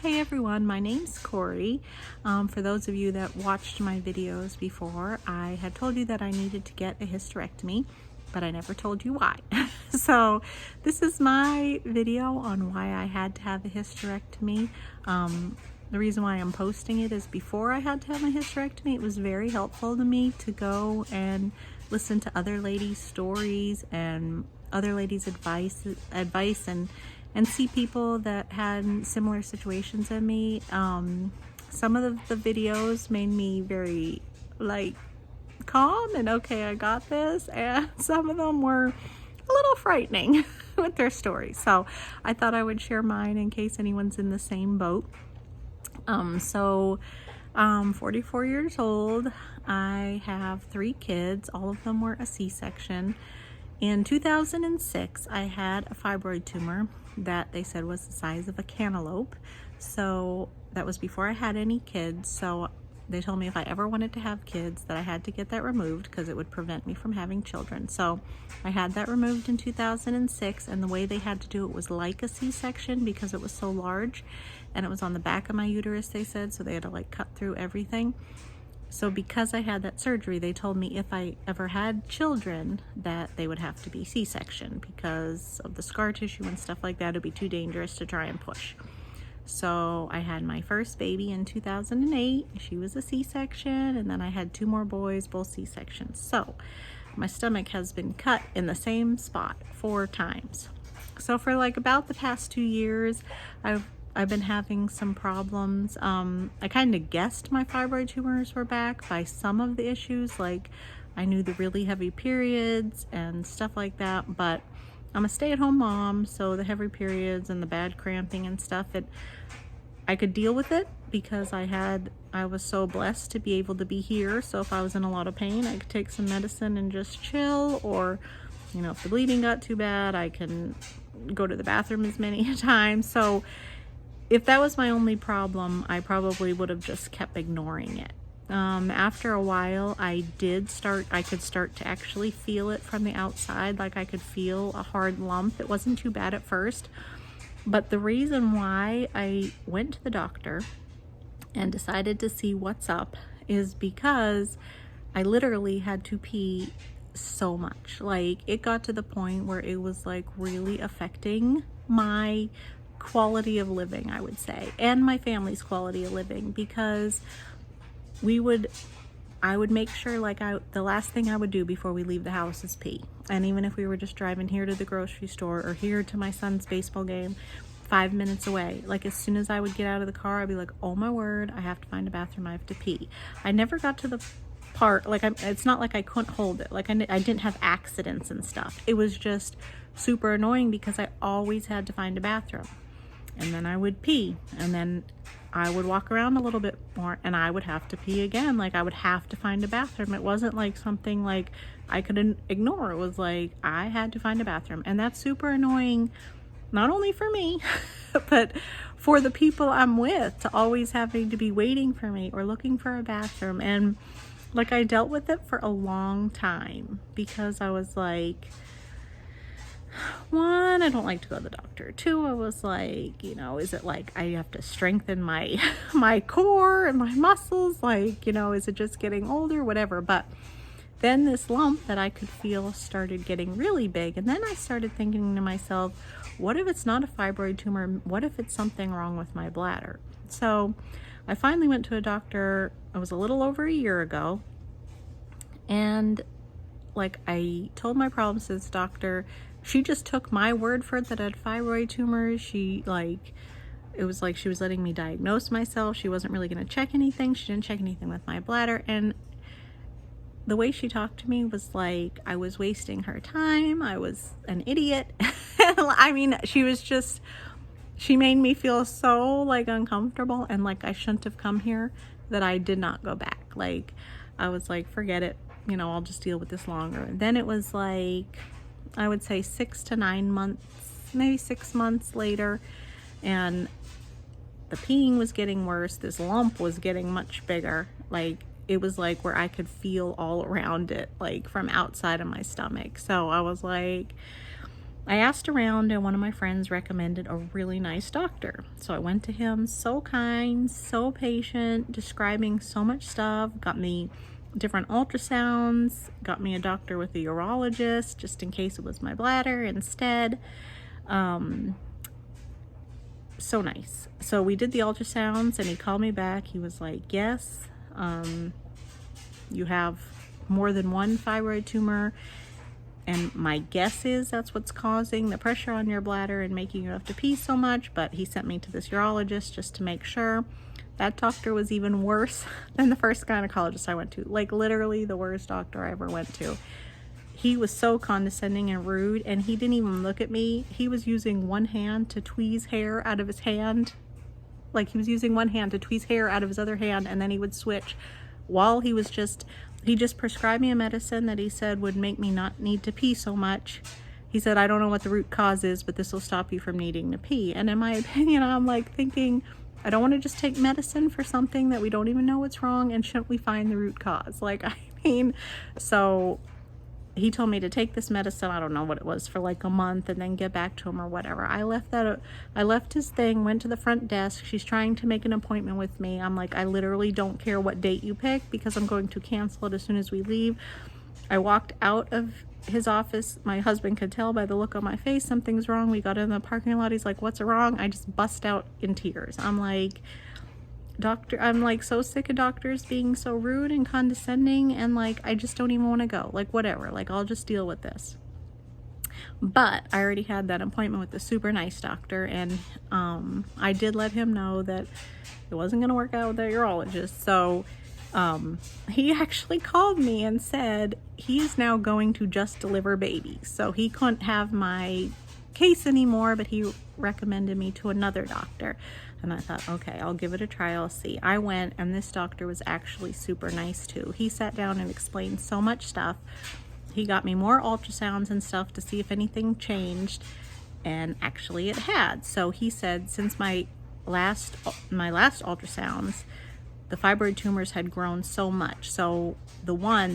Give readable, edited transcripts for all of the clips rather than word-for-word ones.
Hey everyone, my name's Corey. For those of you that watched my videos before, I had told you that I needed to get a hysterectomy, but I never told you why. So this is my video on why I had to have a hysterectomy. The reason why I'm posting it is before I had to have a hysterectomy, it was very helpful to me to go and listen to other ladies' stories and other ladies' advice and see people that had similar situations as me. Some of the videos made me very calm and okay, I got this, and some of them were a little frightening with their stories. So I thought I would share mine in case anyone's in the same boat. 44 years old. I have 3 kids. All of them were a C-section. In 2006, I had a fibroid tumor that they said was the size of a cantaloupe. So that was before I had any kids. So they told me if I ever wanted to have kids that I had to get that removed because it would prevent me from having children. So I had that removed in 2006, and the way they had to do it was like a C-section because it was so large, and it was on the back of my uterus, they said, so they had to cut through everything. So because I had that surgery, they told me if I ever had children that they would have to be C-section because of the scar tissue and stuff like that. It would be too dangerous to try and push. So I had my first baby in 2008. She was a C-section, and then I had 2 more boys, both C-sections. So my stomach has been cut in the same spot 4 times. So for about the past 2 years, I've been having some problems. I kind of guessed my fibroid tumors were back by some of the issues. I knew the really heavy periods and stuff like that, but I'm a stay-at-home mom, so the heavy periods and the bad cramping and stuff, I could deal with it because I was so blessed to be able to be here. So if I was in a lot of pain, I could take some medicine and just chill, or if the bleeding got too bad, I can go to the bathroom as many times. So if that was my only problem, I probably would have just kept ignoring it. After a while, I could start to actually feel it from the outside. I could feel a hard lump. It wasn't too bad at first. But the reason why I went to the doctor and decided to see what's up is because I literally had to pee so much. It got to the point where it was really affecting my quality of living, I would say, and my family's quality of living, because I would make sure the last thing I would do before we leave the house is pee. And even if we were just driving here to the grocery store or here to my son's baseball game 5 minutes away, as soon as I would get out of the car, I'd be like, oh my word, I have to find a bathroom, I have to pee. I never got to the part, it's not like I couldn't hold it, I didn't have accidents and stuff. It was just super annoying because I always had to find a bathroom. And then I would pee, and then I would walk around a little bit more and I would have to pee again. I would have to find a bathroom. It wasn't something I could ignore. It was I had to find a bathroom. And that's super annoying, not only for me, but for the people I'm with, to always having to be waiting for me or looking for a bathroom. And I dealt with it for a long time because I was 1, I don't like to go to the doctor. 2, I was is it I have to strengthen my my core and my muscles? Is it just getting older? Whatever. But then this lump that I could feel started getting really big. And then I started thinking to myself, what if it's not a fibroid tumor? What if it's something wrong with my bladder? So I finally went to a doctor. It was a little over a year ago. And I told my problems to this doctor. She just took my word for it that I had fibroid tumors. She it was she was letting me diagnose myself. She wasn't really going to check anything. She didn't check anything with my bladder. And the way she talked to me was I was wasting her time. I was an idiot. I mean, she made me feel so uncomfortable, and I shouldn't have come here, that I did not go back. I was forget it. I'll just deal with this longer. And then it was I would say 6 to 9 months, maybe 6 months later, and the peeing was getting worse. This lump was getting much bigger. It was where I could feel all around it, from outside of my stomach. So I was I asked around and one of my friends recommended a really nice doctor. So I went to him, so kind, so patient, describing so much stuff, got me different ultrasounds, got me a doctor with a urologist just in case it was my bladder instead. So nice. So we did the ultrasounds and he called me back. He was like, yes, you have more than one fibroid tumor. And my guess is that's what's causing the pressure on your bladder and making you have to pee so much. But he sent me to this urologist just to make sure. That doctor was even worse than the first gynecologist I went to. Like literally the worst doctor I ever went to. He was so condescending and rude, and he didn't even look at me. He was using one hand to tweeze hair out of his hand. Like he was using one hand to tweeze hair out of his other hand, and then he would switch while he just prescribed me a medicine that he said would make me not need to pee so much. He said, I don't know what the root cause is, but this will stop you from needing to pee. And in my opinion, I'm like thinking, I don't want to just take medicine for something that we don't even know what's wrong, and shouldn't we find the root cause? Like, I mean, so he told me to take this medicine, I don't know what it was, for like a month and then get back to him or whatever. I left his thing, went to the front desk. She's trying to make an appointment with me. I'm like, I literally don't care what date you pick because I'm going to cancel it as soon as we leave. I walked out of his office. My husband could tell by the look on my face something's wrong. We got in the parking lot. He's like, what's wrong? I just bust out in tears. I'm like, doctor, I'm like so sick of doctors being so rude and condescending, and like I just don't even want to go. Like whatever, like I'll just deal with this. But I already had that appointment with the super nice doctor, and I did let him know that it wasn't going to work out with the urologist. So he actually called me and said he is now going to just deliver babies. So he couldn't have my case anymore, but he recommended me to another doctor. And I thought, okay, I'll give it a try, I'll see. I went, and this doctor was actually super nice too. He sat down and explained so much stuff. He got me more ultrasounds and stuff to see if anything changed, and actually it had. So he said since my last ultrasounds, the fibroid tumors had grown so much. So the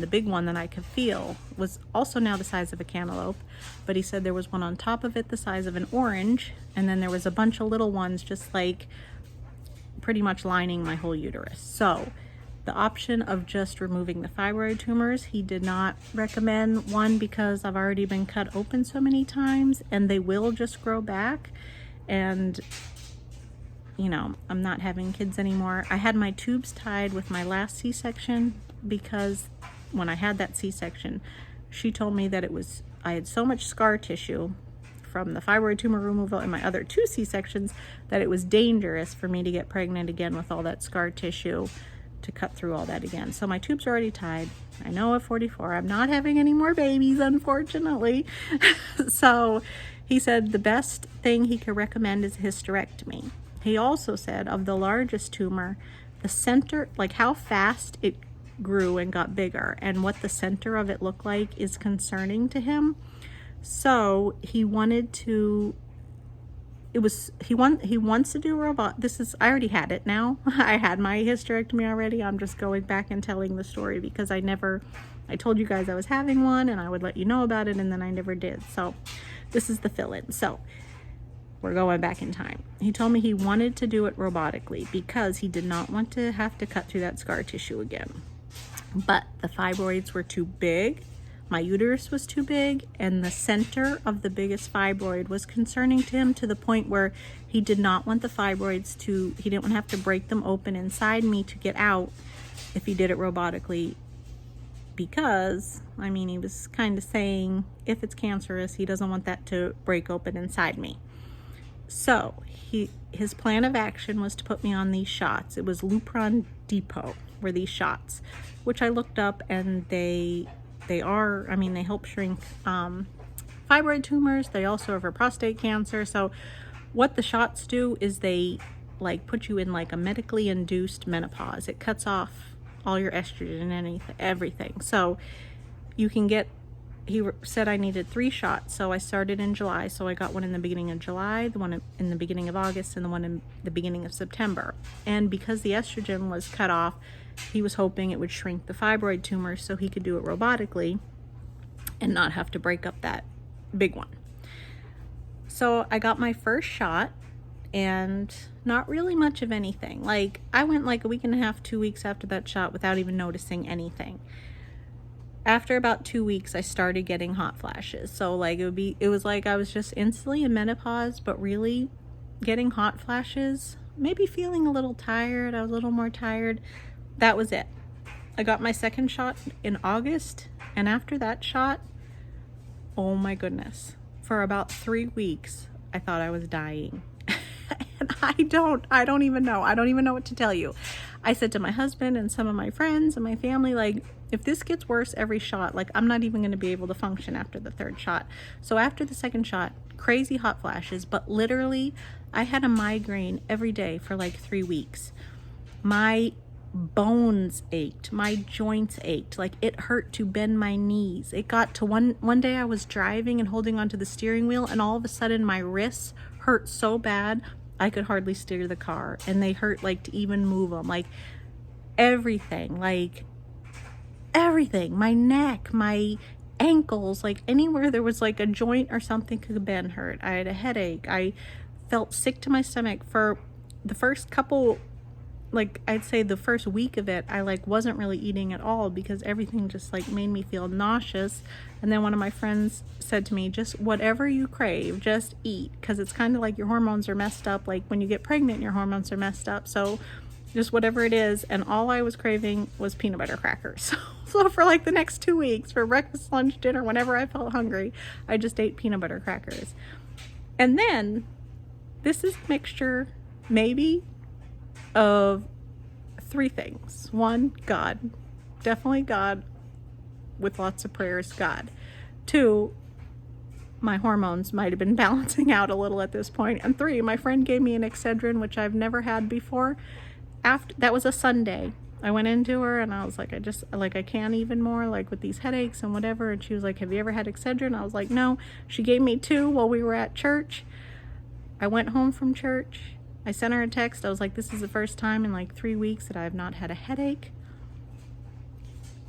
big one that I could feel was also now the size of a cantaloupe, but he said there was one on top of it the size of an orange, and then there was a bunch of little ones just like pretty much lining my whole uterus. So the option of just removing the fibroid tumors, he did not recommend. One, because I've already been cut open so many times and they will just grow back, and you know, I'm not having kids anymore. I had my tubes tied with my last C-section because when I had that C-section, she told me that I had so much scar tissue from the fibroid tumor removal and my other 2 C-sections that it was dangerous for me to get pregnant again with all that scar tissue, to cut through all that again. So my tubes are already tied. I know at 44, I'm not having any more babies, unfortunately. So he said the best thing he could recommend is hysterectomy. He also said of the largest tumor, the center, like how fast it grew and got bigger and what the center of it looked like is concerning to him. So he wanted to, he wants to do robot. I already had it now. I had my hysterectomy already. I'm just going back and telling the story because I told you guys I was having one and I would let you know about it, and then I never did. So this is the fill-in. So we're going back in time. He told me he wanted to do it robotically because he did not want to have to cut through that scar tissue again. But the fibroids were too big, my uterus was too big, and the center of the biggest fibroid was concerning to him, to the point where he did not want the fibroids he didn't want to have to break them open inside me to get out if he did it robotically. Because, I mean, he was kind of saying if it's cancerous, he doesn't want that to break open inside me. So his plan of action was to put me on these shots. It was Lupron Depot were these shots, which I looked up, and they help shrink fibroid tumors. They also are for prostate cancer. So what the shots do is they like put you in like a medically induced menopause. It cuts off all your estrogen and everything. So you can get, he said I needed 3 shots, so I started in July. So I got one in the beginning of July, the one in the beginning of August, and the one in the beginning of September. And because the estrogen was cut off, he was hoping it would shrink the fibroid tumor so he could do it robotically and not have to break up that big one. So I got my first shot and not really much of anything. Like, I went like a week and a half, 2 weeks after that shot without even noticing anything. After about 2 weeks, I started getting hot flashes. So like it was like I was just instantly in menopause, but really getting hot flashes, maybe feeling a little tired. I was a little more tired. That was it. I got my second shot in August, and after that shot, oh my goodness, for about 3 weeks, I thought I was dying. And I don't even know. I don't even know what to tell you. I said to my husband and some of my friends and my family, like, if this gets worse every shot, like, I'm not even going to be able to function after the third shot. So after the second shot, crazy hot flashes, but literally I had a migraine every day for like 3 weeks. My bones ached, my joints ached, like it hurt to bend my knees. It got to one day I was driving and holding onto the steering wheel, and all of a sudden my wrists hurt so bad I could hardly steer the car, and they hurt like to even move them. Like everything, my neck, my ankles, like anywhere there was like a joint or something could have been hurt. I had a headache. I felt sick to my stomach for the first couple, like I'd say the first week of it. I like wasn't really eating at all because everything just like made me feel nauseous. And then one of my friends said to me, just whatever you crave, just eat, because it's kind of like your hormones are messed up. Like when you get pregnant, your hormones are messed up. So just whatever it is. And all I was craving was peanut butter crackers. So for like the next 2 weeks, for breakfast, lunch, dinner, whenever I felt hungry, I just ate peanut butter crackers. And then this is a mixture maybe of 3 things. 1, God, definitely God, with lots of prayers, God. 2, my hormones might have been balancing out a little at this point. And 3, my friend gave me an Excedrin, which I've never had before. After that was a Sunday. I went into her and I was like, I can't even more, like with these headaches and whatever. And she was like, have you ever had Excedrin? I was like, no. She gave me 2 while we were at church. I went home from church. I sent her a text. I was like, this is the first time in like 3 weeks that I have not had a headache.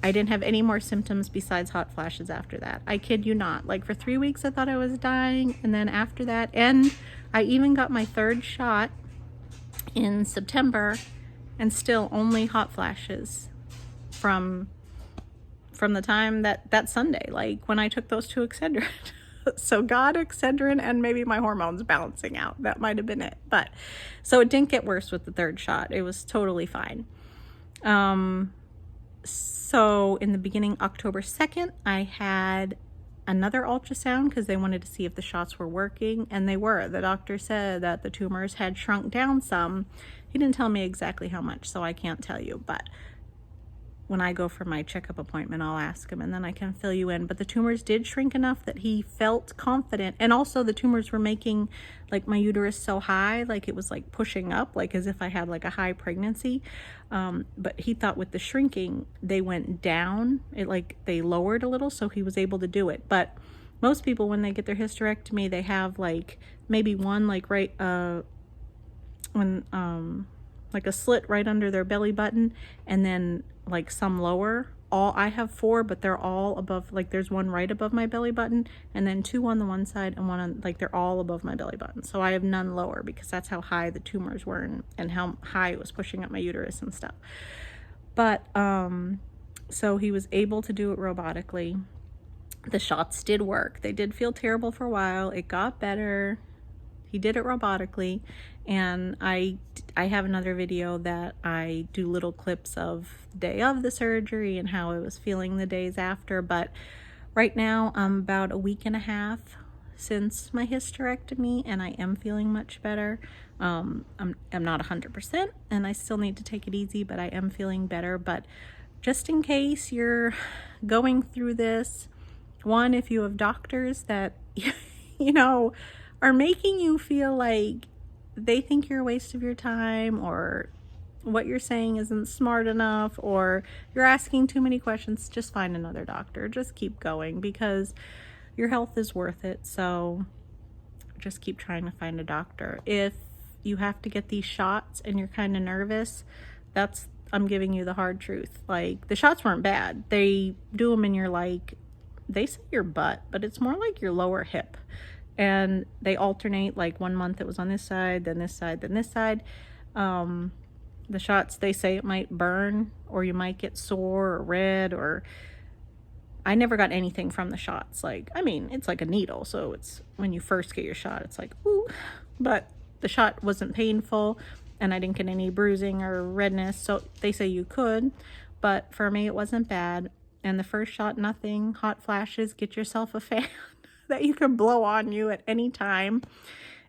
I didn't have any more symptoms besides hot flashes after that. I kid you not. Like for 3 weeks I thought I was dying, and then after that, and I even got my 3rd shot in September, and still only hot flashes from the time that Sunday, like when I took those 2 Excedrin. So God, Excedrin, and maybe my hormones balancing out. That might have been it. But so it didn't get worse with the 3rd shot. It was totally fine. So in the beginning, October 2nd, I had another ultrasound because they wanted to see if the shots were working, and they were. The doctor said that the tumors had shrunk down some. He didn't tell me exactly how much, so I can't tell you, but when I go for my checkup appointment, I'll ask him and then I can fill you in. But the tumors did shrink enough that he felt confident. And also the tumors were making like my uterus so high, like it was like pushing up, like as if I had like a high pregnancy. But he thought with the shrinking, they went down, they lowered a little, so he was able to do it. But most people, when they get their hysterectomy, they have like maybe one like right, like a slit right under their belly button, and then like some lower. I have 4, but they're all above, like there's one right above my belly button, and then 2 on the one side and 1 on, like they're all above my belly button. So I have none lower because that's how high the tumors were and how high it was pushing up my uterus and stuff. But so he was able to do it robotically. The shots did work. They did feel terrible for a while. It got better. He did it robotically, and I have another video that I do little clips of the day of the surgery and how I was feeling the days after. But right now I'm about a week and a half since my hysterectomy, and I am feeling much better. I'm not 100%, and I still need to take it easy, but I am feeling better. But just in case you're going through this, 1, if you have doctors that are making you feel like they think you're a waste of your time, or what you're saying isn't smart enough, or you're asking too many questions, just find another doctor. Just keep going, because your health is worth it. So just keep trying to find a doctor. If you have to get these shots and you're kind of nervous, I'm giving you the hard truth. Like, the shots weren't bad. They do them in your, like, they say your butt, but it's more like your lower hip. and they alternate, like 1 month it was on this side, then this side, then this side. The shots, they say it might burn or you might get sore or red, or I never got anything from the shots. Like, I mean, it's like a needle, so it's when you first get your shot, it's like, ooh, but the shot wasn't painful and I didn't get any bruising or redness. So they say you could, but for me, it wasn't bad. And the first shot, nothing, hot flashes. Get yourself a fan that you can blow on you at any time.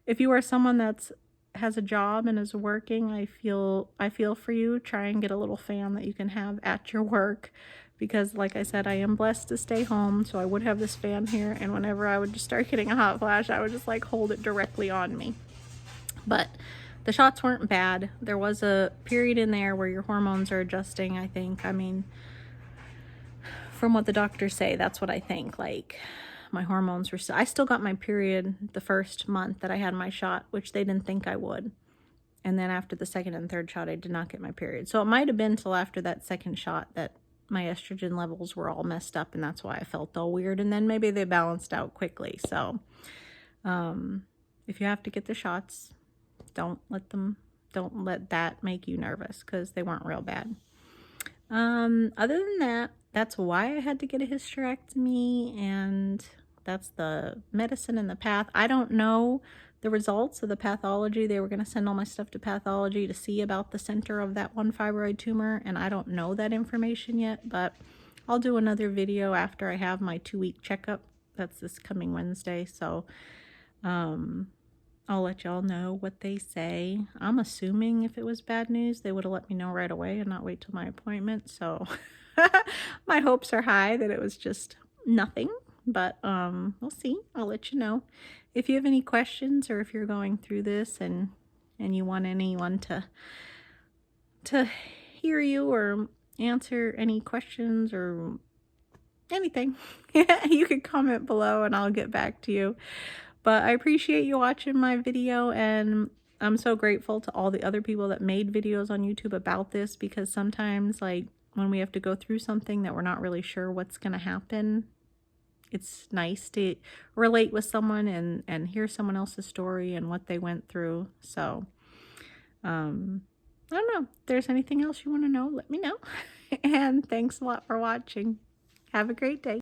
If you are someone that's has a job and is working, I feel for you. Try and get a little fan that you can have at your work, because like I said, I am blessed to stay home, so I would have this fan here, and whenever I would just start getting a hot flash, I would just like hold it directly on me. But the shots weren't bad. There was a period in there where your hormones are adjusting, I think. I mean, from what the doctors say, that's what I think. Like, my hormones were still, I still got my period the first month that I had my shot, which they didn't think I would. And then after the second and third shot, I did not get my period. So it might have been till after that second shot that my estrogen levels were all messed up, and that's why I felt all weird. And then maybe they balanced out quickly. So if you have to get the shots, don't let that make you nervous, because they weren't real bad. Other than that, that's why I had to get a hysterectomy, and that's the medicine and the path. I don't know the results of the pathology. They were going to send all my stuff to pathology to see about the center of that one fibroid tumor, and I don't know that information yet, but I'll do another video after I have my 2-week checkup. That's this coming Wednesday, so I'll let y'all know what they say. I'm assuming if it was bad news, they would have let me know right away and not wait till my appointment. So my hopes are high that it was just nothing, but we'll see. I'll let you know. If you have any questions, or if you're going through this and you want anyone to hear you or answer any questions or anything, you can comment below and I'll get back to you. But I appreciate you watching my video, and I'm so grateful to all the other people that made videos on YouTube about this, because sometimes, like, when we have to go through something that we're not really sure what's going to happen, it's nice to relate with someone and hear someone else's story and what they went through. So, I don't know. If there's anything else you want to know, let me know. And thanks a lot for watching. Have a great day.